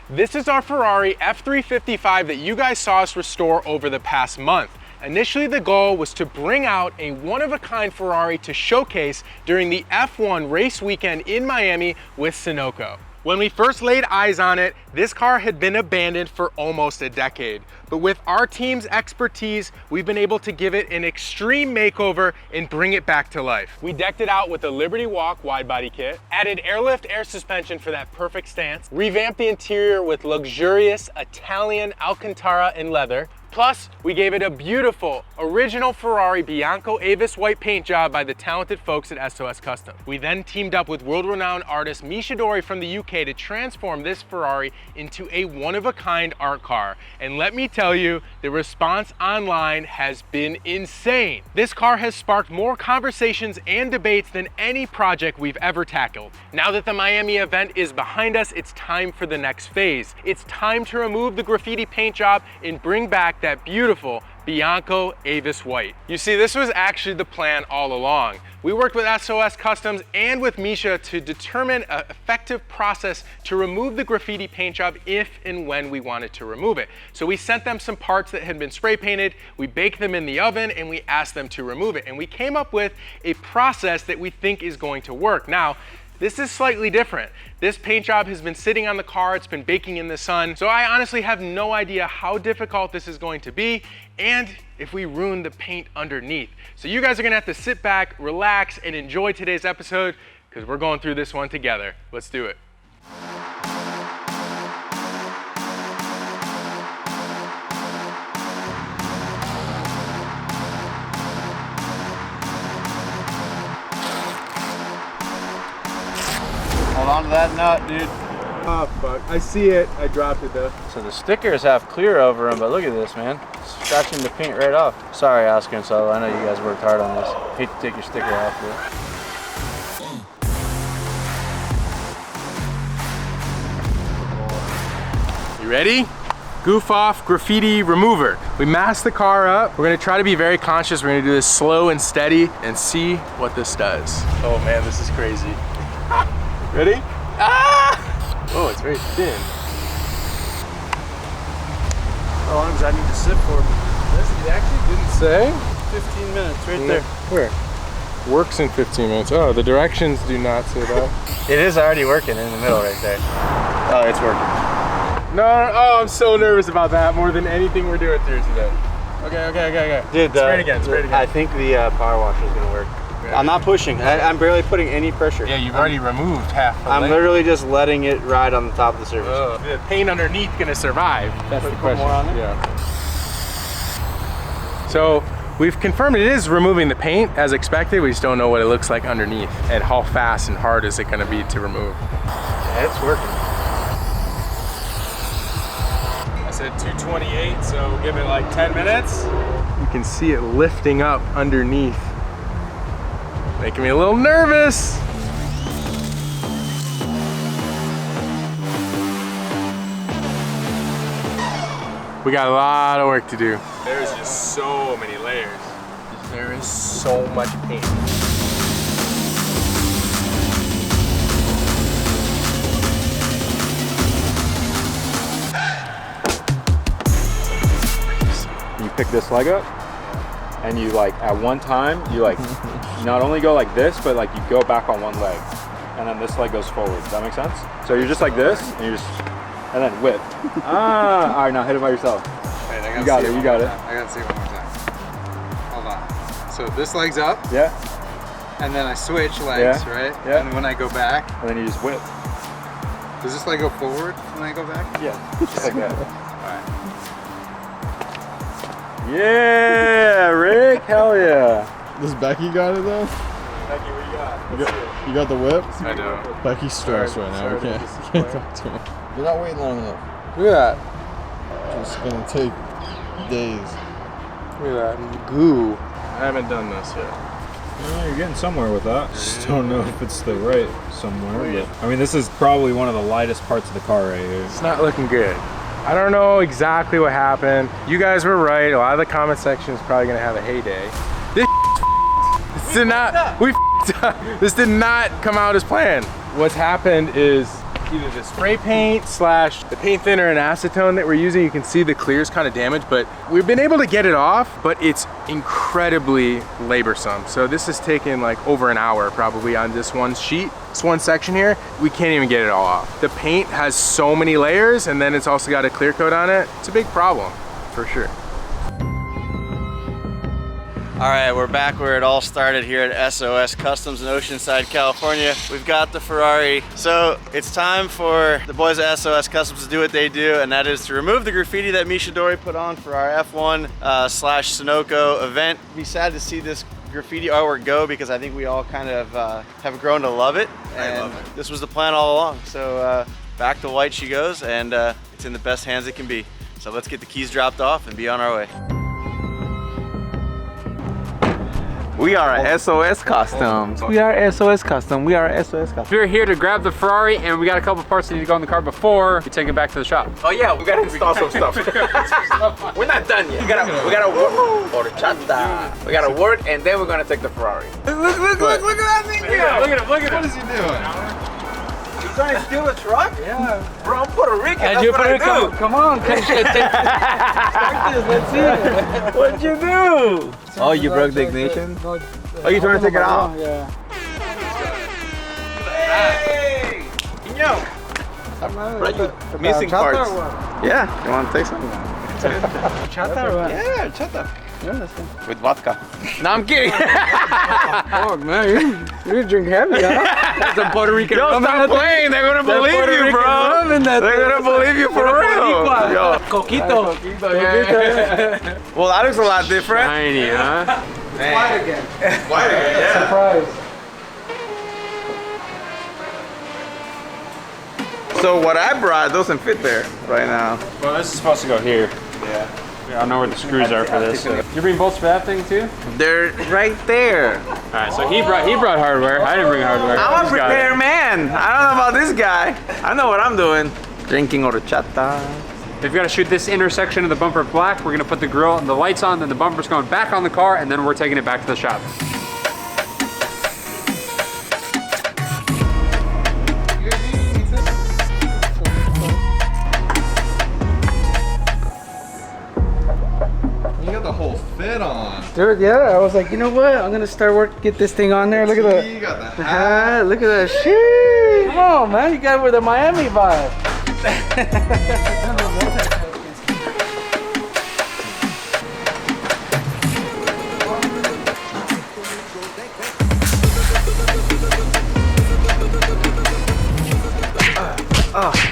This is our Ferrari F355 that you guys saw us restore over the past month. Initially, the goal was to bring out a one-of-a-kind Ferrari to showcase during the F1 race weekend in Miami with Sunoco. When we first laid eyes on it, this car had been abandoned for almost a decade. But with our team's expertise, we've been able to give it an extreme makeover and bring it back to life. We decked it out with a Liberty Walk wide body kit, added airlift air suspension for that perfect stance, revamped the interior with luxurious Italian Alcantara and leather. Plus, we gave it a beautiful, original Ferrari Bianco Avis white paint job by the talented folks at SOS Customs. We then teamed up with world-renowned artist Misha Dori from the UK to transform this Ferrari into a one-of-a-kind art car. And let me tell you, the response online has been insane. This car has sparked more conversations and debates than any project we've ever tackled. Now that the Miami event is behind us, it's time for the next phase. It's time to remove the graffiti paint job and bring back that beautiful Bianco Avis white. You see, this was actually the plan all along. We worked with SOS Customs and with Misha to determine an effective process to remove the graffiti paint job if and when we wanted to remove it. So we sent them some parts that had been spray painted, we baked them in the oven, and we asked them to remove it. And we came up with a process that we think is going to work. Now, this is slightly different. This paint job has been sitting on the car, it's been baking in the sun, so I honestly have no idea how difficult this is going to be and if we ruin the paint underneath. So you guys are gonna have to sit back, relax, and enjoy today's episode because we're going through this one together. Let's do it. Hold on to that nut, dude. Oh fuck, I see it. I dropped it though. So the stickers have clear over them, but look at this, man. Scratching the paint right off. Sorry, Oscar and Solo. I know you guys worked hard on this. Hate to take your sticker off, but... You ready? Goof off graffiti remover. We masked the car up. We're gonna try to be very conscious. We're gonna do this slow and steady and see what this does. Oh man, this is crazy. Ready? Ah! Oh, it's very thin. How long does that need to sit for? It actually didn't say. 15 minutes, right there. Where? Works in 15 minutes. Oh, the directions do not say that. It is already working in the middle right there. Oh, it's working. No, oh, I'm so nervous about that more than anything we're doing through today. Okay. Dude, spray it again. I think the power washer is gonna work. I'm not pushing. I'm barely putting any pressure. Yeah, you've already removed half the length. Literally just letting it ride on the top of the surface. The paint underneath gonna survive? That's the question. More on it? Yeah. So we've confirmed it is removing the paint as expected. We just don't know what it looks like underneath and how fast and hard is it gonna be to remove. Yeah, it's working. I said 228, so give it like 10 minutes. You can see it lifting up underneath. Making me a little nervous. We got a lot of work to do. There's just so many layers. There is so much paint. You pick this leg up and you like at one time you like not only go like this, but like you go back on one leg and then this leg goes forward. Does that make sense? So you're just like this and you just and then whip. All right, now hit it by yourself. Wait, I You got it. I gotta see it one more time. Hold on. So this leg's up. Yeah. And then I switch legs, Yeah. right? Yeah. And when I go back, And then you just whip. does this leg go forward when I go back? Yeah. Just like that. Alright. Yeah, Rick. Hell yeah. This Becky got it though? Becky, what you got? You got the whip? I do. Becky's stressed right now. We can't talk to him. You're not waiting long enough. Look at that. It's gonna take days. Look at that goo. I haven't done this yet. Well, you're getting somewhere with that. Just don't know if it's the right somewhere. But, I mean, this is probably one of the lightest parts of the car right here. It's not looking good. I don't know exactly what happened. You guys were right. A lot of the comment section is probably gonna have a heyday. This did not, we f***ed up. This did not come out as planned. What's happened is either the spray paint slash the paint thinner and acetone that we're using. You can see the clear is kind of damaged, but we've been able to get it off, but it's incredibly laborsome. So this has taken like over an hour probably on this one sheet. This one section here, we can't even get it all off. The paint has so many layers, and then it's also got a clear coat on it. It's a big problem, for sure. All right, we're back where it all started here at SOS Customs in Oceanside, California. We've got the Ferrari. So it's time for the boys at SOS Customs to do what they do, and that is to remove the graffiti that Misha Dori put on for our F1 slash Sunoco event. It'd be sad to see this graffiti artwork go because I think we all kind of have grown to love it. And I love it. This was the plan all along. So back to white she goes, and it's in the best hands it can be. So let's get the keys dropped off and be on our way. We are SOS Customs. We are SOS Customs. We are SOS Customs. We're here to grab the Ferrari, and we got a couple parts that need to go in the car before we take it back to the shop. Oh yeah, we gotta install some stuff. We're not done yet. We gotta work. Horchata. We gotta work, and then we're gonna take the Ferrari. Look at that thing! Yeah, look at him, look at him. What is he doing? He's trying to steal a truck? Yeah. Bro, I'm Puerto Rican. That's what I do. Come on, start this. Let's see it. What'd you do? Oh, you broke the ignition? Oh, you trying to take it off? Yeah. Hey! Inyo! Bro, you missing parts. Yeah, you want to take some? Chata or what? Yeah, chata. Yeah, that's fine. With vodka. No, I'm kidding. Oh man, you drink heavy, huh? That's a Puerto Rican Yo, rum. stop playing. They're gonna believe you, bro. They're gonna believe you for real. Yo. Coquito. Yeah. Well, that looks a lot different. Tiny, huh? White again. White again, yeah. Surprise. So what I brought doesn't fit there right now. Well, this is supposed to go here. Yeah. I don't know where the screws are for this. You bring bolts for that thing too? They're right there. All right, so he brought hardware. I didn't bring hardware. I'm a This guy- prepared man. I don't know about this guy. I know what I'm doing. Drinking horchata. We've got to shoot this intersection of the bumper black. We're gonna put the grill and the lights on, then the bumper's going back on the car, and then we're taking it back to the shop. You got the whole fit on. Dude, yeah, I was like, you know what? I'm gonna start get this thing on there. Look at You got the the hat. hat. Look at that shit. Come on, man. You got it with the Miami vibe.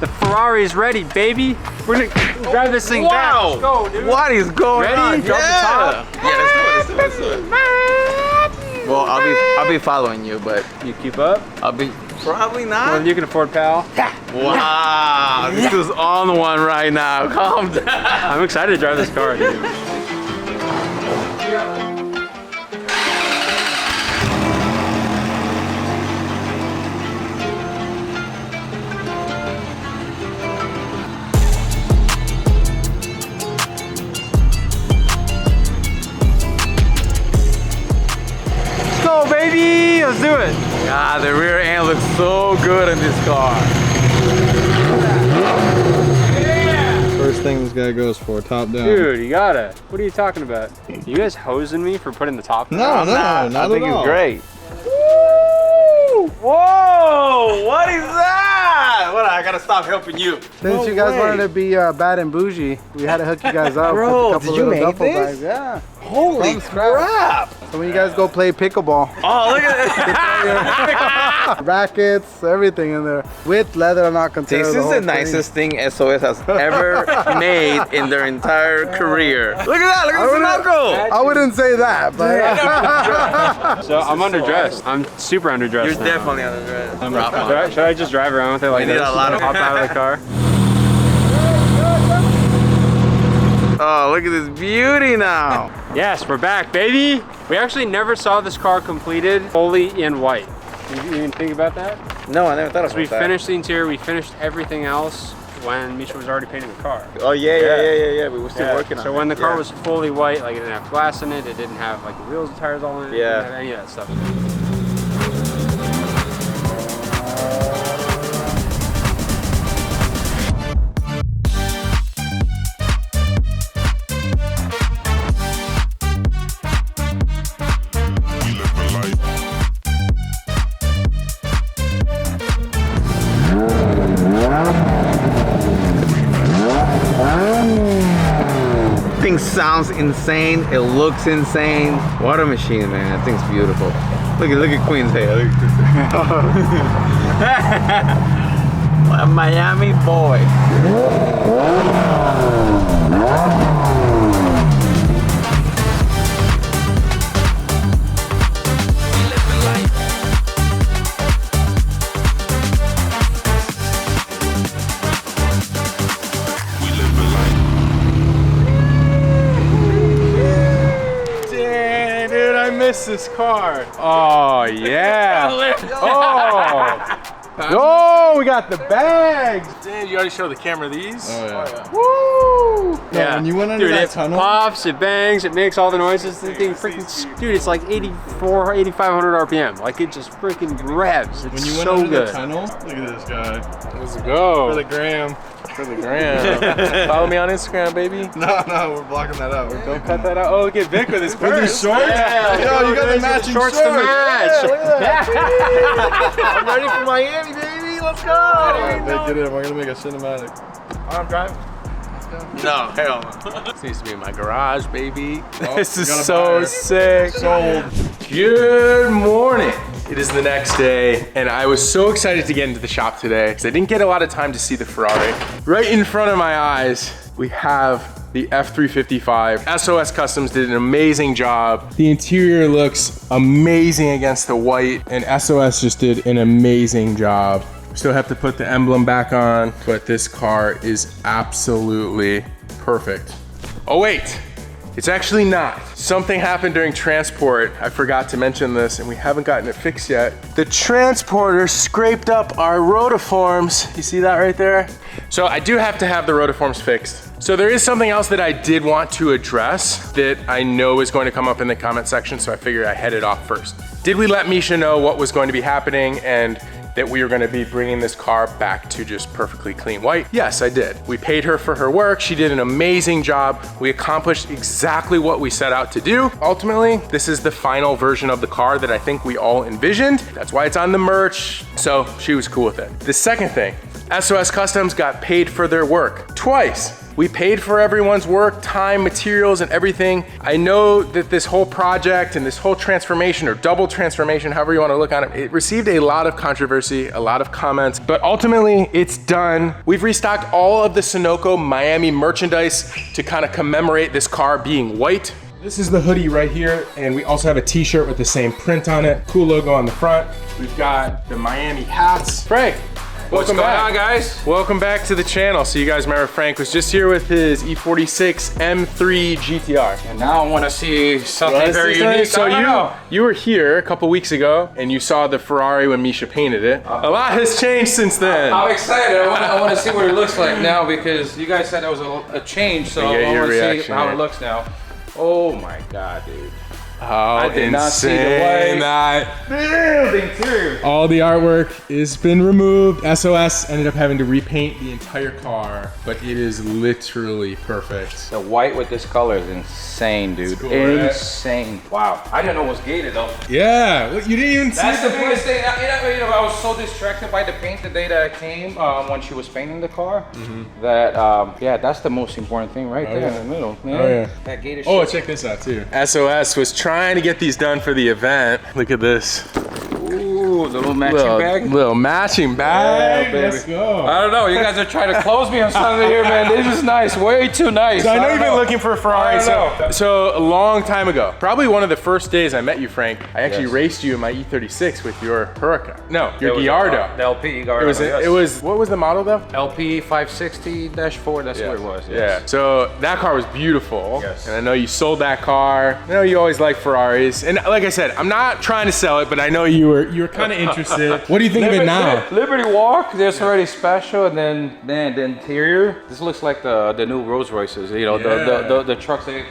The Ferrari's ready, baby. We're gonna drive this thing back. Let's go, dude. What is going Ready? on? Drop the top? Yeah, let's do it. Well, I'll be following you, but You keep up? I'll be probably not. Well, you can afford pal. Wow, this is on one right now. Calm down. I'm excited to drive this car, dude. Let's go, baby! Let's do it! God, the rear end looks so good in this car. First thing this guy goes for, top down. Dude, you gotta. What are you talking about? You guys hosing me for putting the top down? No, I'm not. not I think at it's all. great. Woo! Whoa! What is that? What? I gotta stop helping you. Since you guys wanted to be bad and bougie, we had to hook you guys up Bro, with a couple did you little make duffel this? bags. Yeah. Holy From scratch. crap! So when you guys go play pickleball, Oh, look at this. rackets, everything in there with leather on Alcantara. This is whole the thing. nicest thing SOS has ever made in their entire career. Look at that, look at the knuckle! I wouldn't say that, but So I'm underdressed. I'm super underdressed. You're now. definitely underdressed. Should I just drive around with it like We need this? a lot of- Hop out of the car. Oh, look at this beauty now. Yes, we're back, baby. We actually never saw this car completed fully in white. You even think about that? No, I never thought of So we that. finished the interior, we finished everything else when Misha was already painting the car. Oh yeah. We were still working on it. So when the car Yeah. was fully white, like it didn't have glass in it, it didn't have like the wheels and tires all in it, Yeah. it didn't have any of that stuff. thing sounds insane. It looks insane. What a machine, man. That thing's beautiful. Look at Queen's hair. Look at a Miami boy. This car. Oh yeah. Oh, we got the bags. Dude, you already showed the camera these. Oh yeah. Woo! Yeah. When you went under Dude, that it tunnel, pops, it bangs, it makes all the noises. The thing freaking, dude, it's like 8,500 RPM. Like it just freaking revs. It's when you went so under good. the tunnel, look at this guy. Let's go. For the gram. For the gram. Follow me on Instagram, baby. No, we're blocking that out. Don't cut that out. Oh, look at Vic with his purse. shorts? Yeah. Yo, you got the matching shorts to match. I'm ready for Miami, baby. Let's go. Get it. We're gonna make a cinematic. I'm driving. No, hell no. This needs to be in my garage, baby. Oh, this is gotta buy so it. sick. Sold. Good morning. It is the next day, and I was so excited to get into the shop today because I didn't get a lot of time to see the Ferrari. Right in front of my eyes, we have the F355. SOS Customs did an amazing job. The interior looks amazing against the white, and SOS just did an amazing job. Still have to put the emblem back on, but this car is absolutely perfect. Oh wait, it's actually not. Something happened during transport. I forgot to mention this and we haven't gotten it fixed yet. The transporter scraped up our rotiforms. You see that right there? So I do have to have the rotiforms fixed. So there is something else that I did want to address that I know is going to come up in the comment section, so I figured I head it off first. Did we let Misha know what was going to be happening and that we were gonna be bringing this car back to just perfectly clean white? Yes, I did. We paid her for her work. She did an amazing job. We accomplished exactly what we set out to do. Ultimately, this is the final version of the car that I think we all envisioned. That's why it's on the merch. So she was cool with it. The second thing, SOS Customs got paid for their work twice. We paid for everyone's work, time, materials, and everything. I know that this whole project and this whole transformation, or double transformation, however you want to look at it, it received a lot of controversy, a lot of comments, but ultimately it's done. We've restocked all of the Sunoco Miami merchandise to kind of commemorate this car being white. This is the hoodie right here, and we also have a t-shirt with the same print on it. Cool logo on the front. We've got the Miami hats. Frank, welcome back, guys? Welcome back to the channel. So you guys remember Frank was just here with his E46 M3 GTR. And now I want to see something very unique. So you were here a couple weeks ago and you saw the Ferrari when Misha painted it. A lot has changed since then. I'm excited. I want to see what it looks like now because you guys said there was a change, so Yeah, I your want to see reaction, how yeah. it looks now. Oh my God, dude. How I did not see the insane white. that. The interior. All the artwork has been removed. SOS ended up having to repaint the entire car, but it is literally perfect. The white with this color is insane, dude. cool, right? Insane. Wow. I didn't know it was gated though. Yeah, well, you didn't even see That's the the biggest thing. I was so distracted by the paint the day that I came when she was painting the car. That yeah, that's the most important thing right there in the middle. Man. Oh, yeah. That gated. Oh, shit. check this out too. SOS was trying to get these done for the event. Look at this. Ooh, the little matching bag. Little matching bag. baby. Let's go. I don't know. You guys are trying to close me on something here, man. This is nice. Way too nice. So I know don't you've been looking for a Ferrari. I don't So a long time ago, probably one of the first days I met you, Frank, I actually raced you in my E36 with your Huracan. No, your Gallardo. The LP Gallardo. It was, what was the model though? LP 560-4. That's what it was. Yeah. So that car was beautiful. Yes. And I know you sold that car. I know you always like Ferraris. And like I said, I'm not trying to sell it, but I know you were kind of interested. What do you think of it now? Liberty Walk, that's already special, and then the interior. This looks like the new Rolls Royces. You know, the trucks they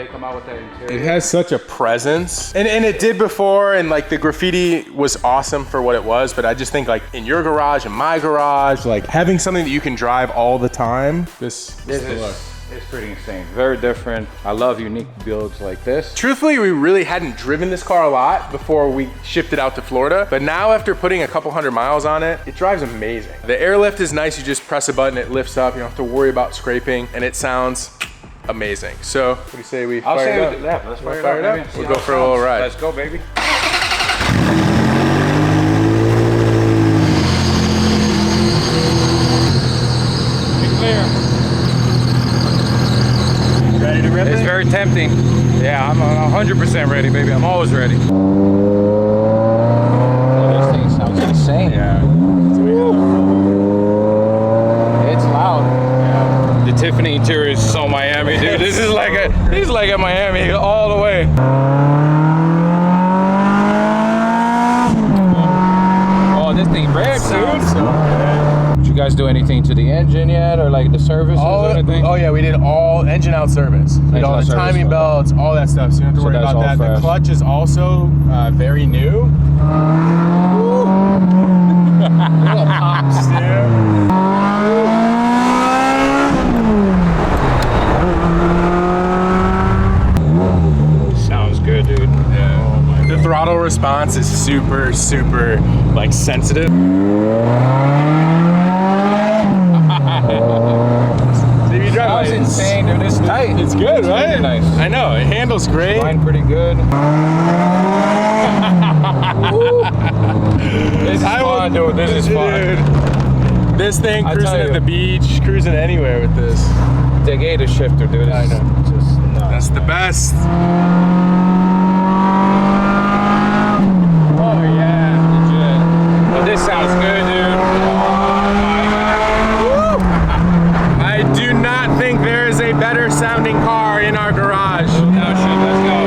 come out with that interior. It has such a presence. And it did before, and like the graffiti was awesome for what it was, but I just think like in your garage, in my garage, like having something that you can drive all the time, this is the look. It's pretty insane. Very different. I love unique builds like this. Truthfully, we really hadn't driven this car a lot before we shipped it out to Florida, but now after putting a couple hundred miles on it, it drives amazing. The airlift is nice. You just press a button, it lifts up. You don't have to worry about scraping, and it sounds amazing. So what do you say we I'll fire say it up? yeah, let's fire Fire it it up. up? baby. We'll See go how for a it little sounds. ride. Let's go, baby. Be clear. Ready to rip It's it? very tempting. Yeah, I'm 100% ready, baby. I'm always ready. Oh, this thing sounds insane. Yeah. It's loud. Yeah. The Tiffany interior is so Miami, dude. This is like he's like at Miami all the way. Oh, this thing rips, dude. Did you guys do anything to the engine yet, or like the services or anything? Oh yeah, we did all engine out service. We did all the out service, timing okay. belts, all that stuff. So you don't have to worry that's about all that. fresh. The clutch is also very new. Little pops, dude. Sounds good, dude. Yeah. Oh my The throttle response is super, super like sensitive. If you drive That's like, insane, dude. It's tight. It's good, right? really nice. I know, it handles great. Line pretty good. This is fun, dude. This is fun. Dude, this thing I cruising tell at you. the beach, cruising anywhere with this. The gator shifter, dude. I know. Just nuts. That's the best. Oh yeah, legit. But this sounds good, dude. I do not think there is a better sounding car in our garage. No shit, let's go.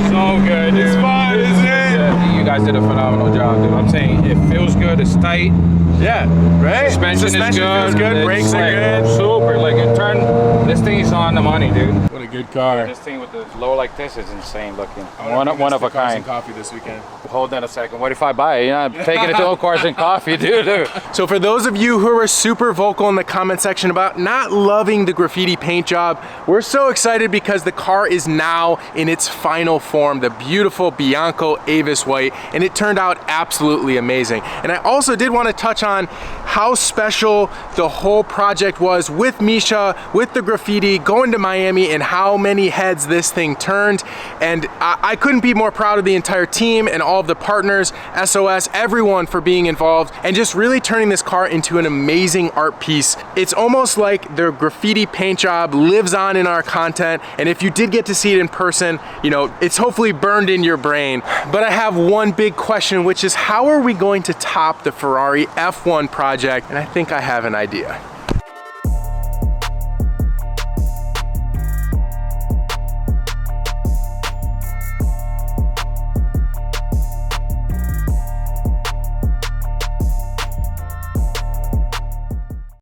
So good, dude. It's fun, This isn't is it? legit. You guys did a phenomenal job, dude. I'm saying it feels good, it's tight. Yeah, right? Suspension is good. feels good, It's brakes are like good. Super, like in turn, this thing's on the money, dude. What a good car. This thing with the low like this is insane looking. I One think of that's a the Cars kind. and Coffee this weekend. Hold on a second. What if I buy it? You're not taking it to Cars and Coffee, dude. So for those of you who were super vocal in the comment section about not loving the graffiti paint job, we're so excited because the car is now in its final form, the beautiful Bianco Avis white, and it turned out absolutely amazing. And I also did want to touch on how special the whole project was with Misha, with the graffiti, going to Miami, and how many heads this thing turned. And I couldn't be more proud of the entire team and all of the partners, SOS, everyone for being involved and just really turning this car into an amazing art piece. It's almost like the graffiti paint job lives on in our content, and if you did get to see it in person, you know, it's hopefully burned in your brain. But I have one big question, which is how are we going to top the Ferrari F1 project? And I think I have an idea.